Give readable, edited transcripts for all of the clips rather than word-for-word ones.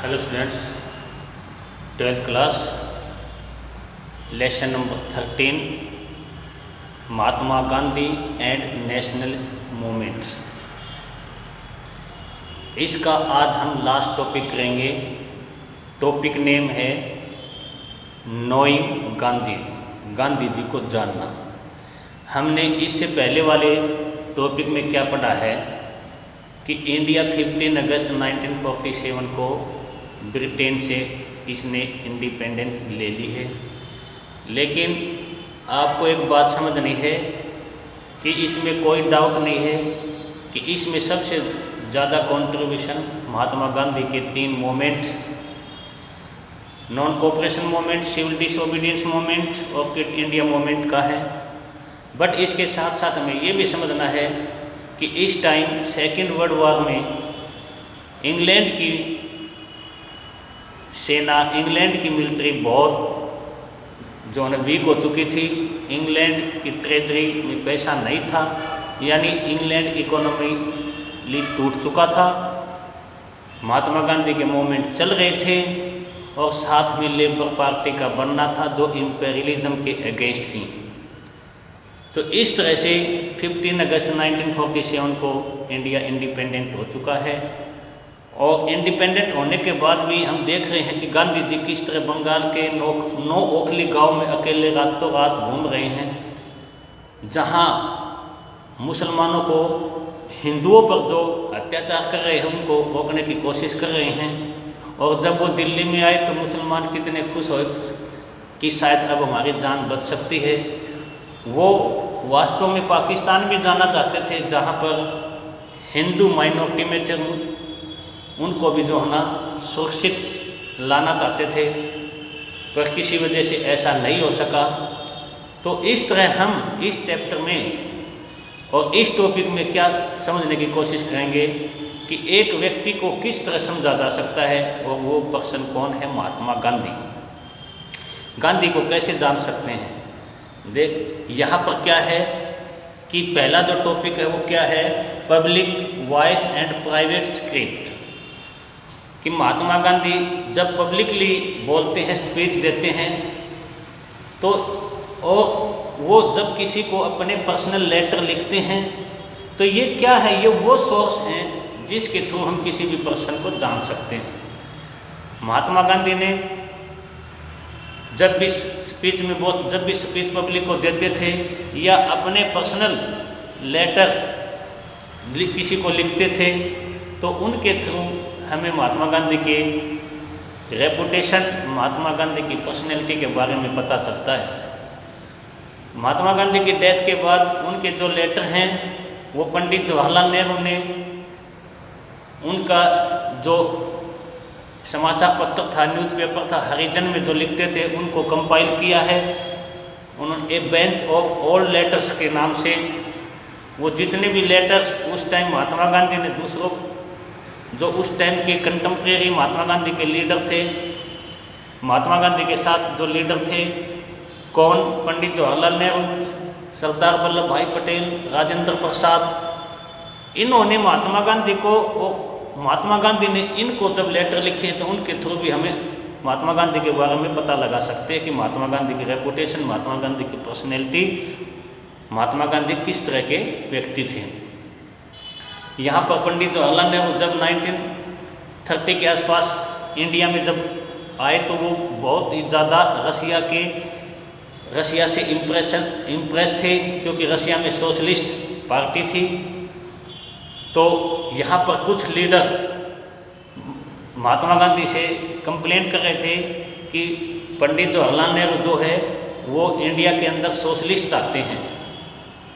Hello students, 12th class lesson number 13 Mahatma Gandhi and national movements. इसका आज हम लास्ट टॉपिक करेंगे। टॉपिक नेम है नोइंग गांधी, गांधी जी को जानना। हमने इससे पहले वाले टॉपिक में क्या पढ़ा है कि इंडिया 15 अगस्त 1947 को ब्रिटेन से इसने इंडिपेंडेंस ले ली है। लेकिन आपको एक बात समझनी है कि इसमें कोई डाउट नहीं है कि इसमें सबसे ज़्यादा कंट्रीब्यूशन महात्मा गांधी के 3 movement, non cooperation movement, civil disobedience movement और क्विट इंडिया मूवमेंट का है। बट इसके साथ साथ हमें ये भी समझना है कि इस टाइम सेकेंड वर्ल्ड वॉर में इंग्लैंड की सेना, इंग्लैंड की मिलिट्री बहुत जो है वीक हो चुकी थी। इंग्लैंड की ट्रेजरी में पैसा नहीं था, यानी इंग्लैंड इकोनॉमिकली टूट चुका था। महात्मा गांधी के मूवमेंट चल रहे थे और साथ में लेबर पार्टी का बनना था जो इंपेरियलिज्म के अगेंस्ट थी। तो इस तरह से 15 अगस्त 1947 को इंडिया इंडिपेंडेंट हो चुका है। और इंडिपेंडेंट होने के बाद भी हम देख रहे हैं कि गांधी जी किस तरह बंगाल के नौ ओखली गांव में अकेले रातों रात घूम रहे हैं, जहां मुसलमानों को, हिंदुओं पर जो अत्याचार कर रहे हैं उनको रोकने की कोशिश कर रहे हैं। और जब वो दिल्ली में आए तो मुसलमान कितने खुश हुए कि शायद अब हमारी जान बच सकती है। वो वास्तव में पाकिस्तान भी जाना चाहते थे, जहाँ पर हिंदू माइनॉरिटी में थे, उनको भी जो है ना सुरक्षित लाना चाहते थे, पर किसी वजह से ऐसा नहीं हो सका। तो इस तरह हम इस चैप्टर में और इस टॉपिक में क्या समझने की कोशिश करेंगे कि एक व्यक्ति को किस तरह समझा जा सकता है और वो पर्सन कौन है, महात्मा गांधी। गांधी को कैसे जान सकते हैं। देख यहाँ पर क्या है कि पहला जो टॉपिक है वो क्या है, public voice and private script. कि महात्मा गांधी जब पब्लिकली बोलते हैं, स्पीच देते हैं, तो और वो जब किसी को अपने पर्सनल लेटर लिखते हैं, तो ये क्या है, ये वो सोर्स हैं जिसके थ्रू हम किसी भी पर्सन को जान सकते हैं। महात्मा गांधी ने जब भी स्पीच पब्लिक को देते थे या अपने पर्सनल लेटर किसी को लिखते थे, तो उनके थ्रू हमें महात्मा गांधी के रेपुटेशन, महात्मा गांधी की पर्सनैलिटी के बारे में पता चलता है। महात्मा गांधी की डेथ के बाद उनके जो लेटर हैं वो पंडित जवाहरलाल नेहरू ने, उनका जो समाचार पत्र था, न्यूज़पेपर था, हरिजन में जो लिखते थे, उनको कंपाइल किया है उन्होंने। ए बेंच ऑफ ऑल लेटर्स के नाम से वो जितने भी लेटर्स उस टाइम महात्मा गांधी ने दूसरों, जो उस टाइम के कंटेम्प्रेरी महात्मा गांधी के लीडर थे, महात्मा गांधी के साथ जो लीडर थे, कौन, पंडित जवाहरलाल नेहरू, सरदार वल्लभ भाई पटेल, राजेंद्र प्रसाद, इन्होंने महात्मा गांधी को, महात्मा गांधी ने इनको जब लेटर लिखे तो उनके थ्रू भी हमें महात्मा गांधी के बारे में पता लगा सकते हैं कि महात्मा गांधी की रेपुटेशन, महात्मा गांधी की पर्सनैलिटी, महात्मा गांधी किस तरह के व्यक्ति थे। यहाँ पर पंडित जवाहरलाल नेहरू जब 1930 के आसपास इंडिया में जब आए तो वो बहुत ही ज़्यादा रसिया से इम्प्रेस थे, क्योंकि रसिया में सोशलिस्ट पार्टी थी। तो यहाँ पर कुछ लीडर महात्मा गांधी से कंप्लेन कर रहे थे कि पंडित जवाहरलाल नेहरू जो है वो इंडिया के अंदर सोशलिस्ट चाहते हैं,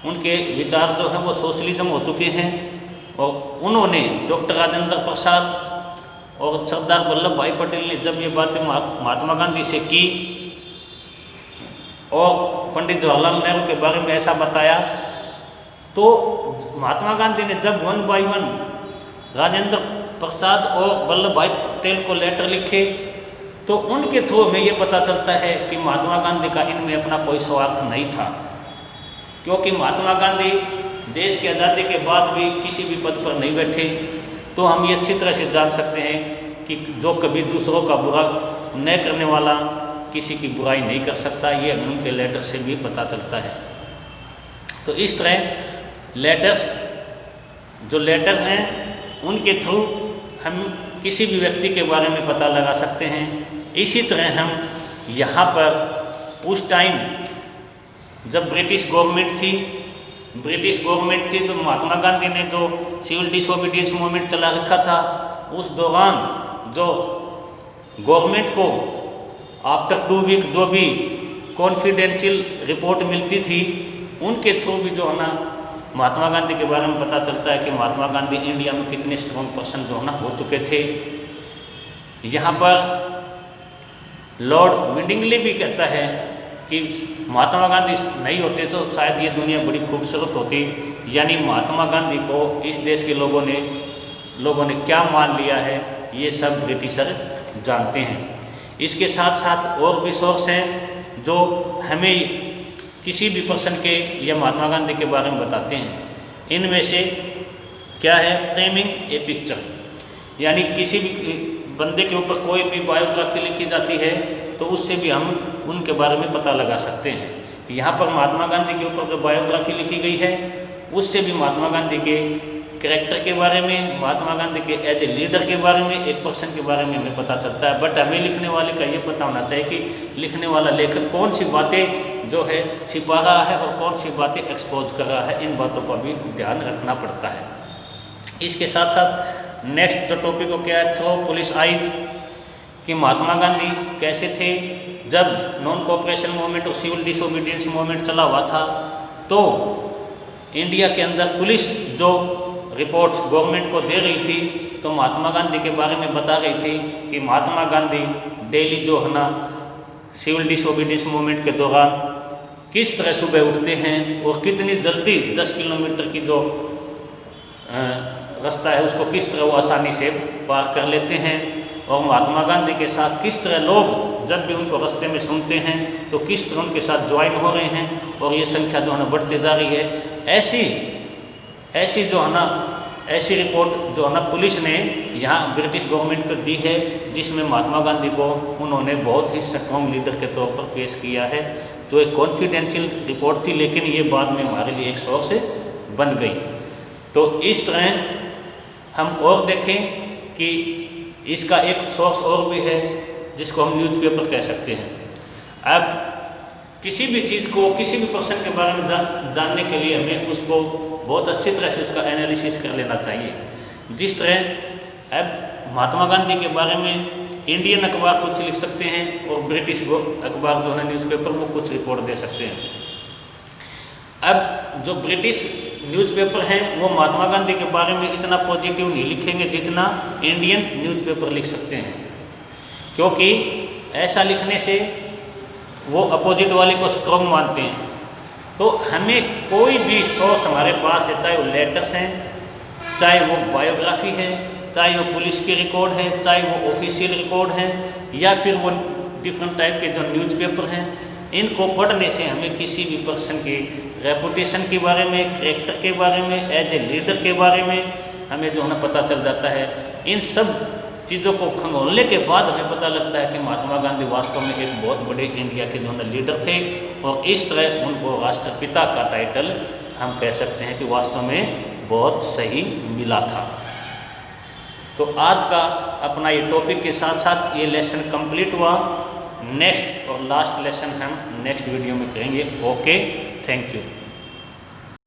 उनके विचार जो हैं वो सोशलिज्म हो चुके हैं। और उन्होंने डॉक्टर राजेंद्र प्रसाद और सरदार वल्लभ भाई पटेल ने जब ये बातें महात्मा गांधी से की और पंडित जवाहरलाल नेहरू के बारे में ऐसा बताया, तो महात्मा गांधी ने जब 1 by 1 राजेंद्र प्रसाद और वल्लभ भाई पटेल को लेटर लिखे, तो उनके थ्रू हमें ये पता चलता है कि महात्मा गांधी का इनमें अपना कोई स्वार्थ नहीं था। क्योंकि महात्मा गांधी देश की आज़ादी के बाद भी किसी भी पद पर नहीं बैठे, तो हम ये अच्छी तरह से जान सकते हैं कि जो कभी दूसरों का बुरा न करने वाला किसी की बुराई नहीं कर सकता, ये हमें उनके लेटर से भी पता चलता है। तो इस तरह लेटर्स, जो लेटर हैं उनके थ्रू हम किसी भी व्यक्ति के बारे में पता लगा सकते हैं। इसी तरह हम यहाँ पर उस टाइम जब ब्रिटिश गवर्नमेंट थी तो महात्मा गांधी ने जो सिविल डिसोबीडियंस मूवमेंट चला रखा था, उस दौरान जो गवर्नमेंट को आफ्टर 2 वीक जो भी कॉन्फिडेंशियल रिपोर्ट मिलती थी, उनके थ्रू भी जो है ना महात्मा गांधी के बारे में पता चलता है कि महात्मा गांधी इंडिया में कितने स्ट्रॉन्ग पर्सन जो है ना हो चुके थे। यहाँ पर लॉर्ड विंडिंगली भी कहता है कि महात्मा गांधी नहीं होते तो शायद ये दुनिया बड़ी खूबसूरत होती। यानी महात्मा गांधी को इस देश के लोगों ने क्या मान लिया है, ये सब ब्रिटिशर जानते हैं। इसके साथ साथ और भी सोर्स हैं जो हमें किसी भी पर्सन के या महात्मा गांधी के बारे में बताते हैं। इनमें से क्या है, फ्रेमिंग ए पिक्चर, यानी किसी भी बंदे के ऊपर कोई भी बायोग्राफी लिखी जाती है तो उससे भी हम उनके बारे में पता लगा सकते हैं। यहाँ पर महात्मा गांधी के ऊपर जो बायोग्राफी लिखी गई है उससे भी महात्मा गांधी के कैरेक्टर के बारे में, महात्मा गांधी के एज ए लीडर के बारे में, एक पर्सन के बारे में हमें पता चलता है। बट हमें लिखने वाले का ये पता होना चाहिए कि लिखने वाला लेखक कौन सी बातें जो है छिपा रहा है और कौन सी बातें एक्सपोज कर रहा है, इन बातों का भी ध्यान रखना पड़ता है। इसके साथ साथ नेक्स्ट जो टॉपिक हो क्या है, थ्रो पुलिस आइज, कि महात्मा गांधी कैसे थे। जब नॉन कोऑपरेशन मूवमेंट और सिविल डिसोबीडियंस मूवमेंट चला हुआ था तो इंडिया के अंदर पुलिस जो रिपोर्ट गवर्नमेंट को दे रही थी तो महात्मा गांधी के बारे में बता रही थी कि महात्मा गांधी डेली जो है ना सिविल डिसोबीडियंस मूवमेंट के दौरान किस तरह सुबह उठते हैं और कितनी जल्दी 10 किलोमीटर की जो रास्ता है उसको किस तरह वो आसानी से पार कर लेते हैं, और महात्मा गांधी के साथ किस तरह लोग जब भी उनको रास्ते में सुनते हैं तो किस तरह उनके साथ ज्वाइन हो रहे हैं और ये संख्या जो है ना बढ़ती जा रही है। ऐसी जो है ना ऐसी रिपोर्ट जो है ना पुलिस ने यहाँ ब्रिटिश गवर्नमेंट को दी है, जिसमें महात्मा गांधी को उन्होंने बहुत ही स्ट्रॉन्ग लीडर के तौर पर पेश किया है, जो एक कॉन्फिडेंशियल रिपोर्ट थी लेकिन ये बाद में हमारे लिए एक सोर्स बन गई। तो इस तरह हम और देखें कि इसका एक सोर्स और भी है जिसको हम न्यूज़पेपर कह सकते हैं। अब किसी भी चीज़ को, किसी भी पर्सन के बारे में जानने के लिए हमें उसको बहुत अच्छी तरह से उसका एनालिसिस कर लेना चाहिए। जिस तरह अब महात्मा गांधी के बारे में इंडियन अखबार कुछ लिख सकते हैं और ब्रिटिश अखबार जो है न्यूज़पेपर वो कुछ रिपोर्ट दे सकते हैं। अब जो ब्रिटिश न्यूज़पेपर हैं वो महात्मा गांधी के बारे में इतना पॉजिटिव नहीं लिखेंगे जितना इंडियन न्यूज़पेपर लिख सकते हैं, क्योंकि ऐसा लिखने से वो अपोजिट वाले को स्ट्रॉन्ग मानते हैं। तो हमें कोई भी सोर्स हमारे पास है, चाहे वो लेटर्स हैं, चाहे वो बायोग्राफी है, चाहे वो पुलिस की रिकॉर्ड है, चाहे वो ऑफिशियल रिकॉर्ड है, या फिर वो डिफरेंट टाइप के जो न्यूज़पेपर हैं, इनको पढ़ने से हमें किसी भी पर्सन के रेपुटेशन के बारे में, कैरेक्टर के बारे में, एज ए लीडर के बारे में हमें जो है ना पता चल जाता है। इन सब चीज़ों को खंगोलने के बाद हमें पता लगता है कि महात्मा गांधी वास्तव में एक बहुत बड़े इंडिया के जो है लीडर थे, और इस तरह उनको राष्ट्रपिता का टाइटल हम कह सकते हैं कि वास्तव में बहुत सही मिला था। तो आज का अपना ये टॉपिक के साथ साथ ये लेसन कंप्लीट हुआ। नेक्स्ट और लास्ट लेसन हम नेक्स्ट वीडियो में करेंगे। Okay, thank you.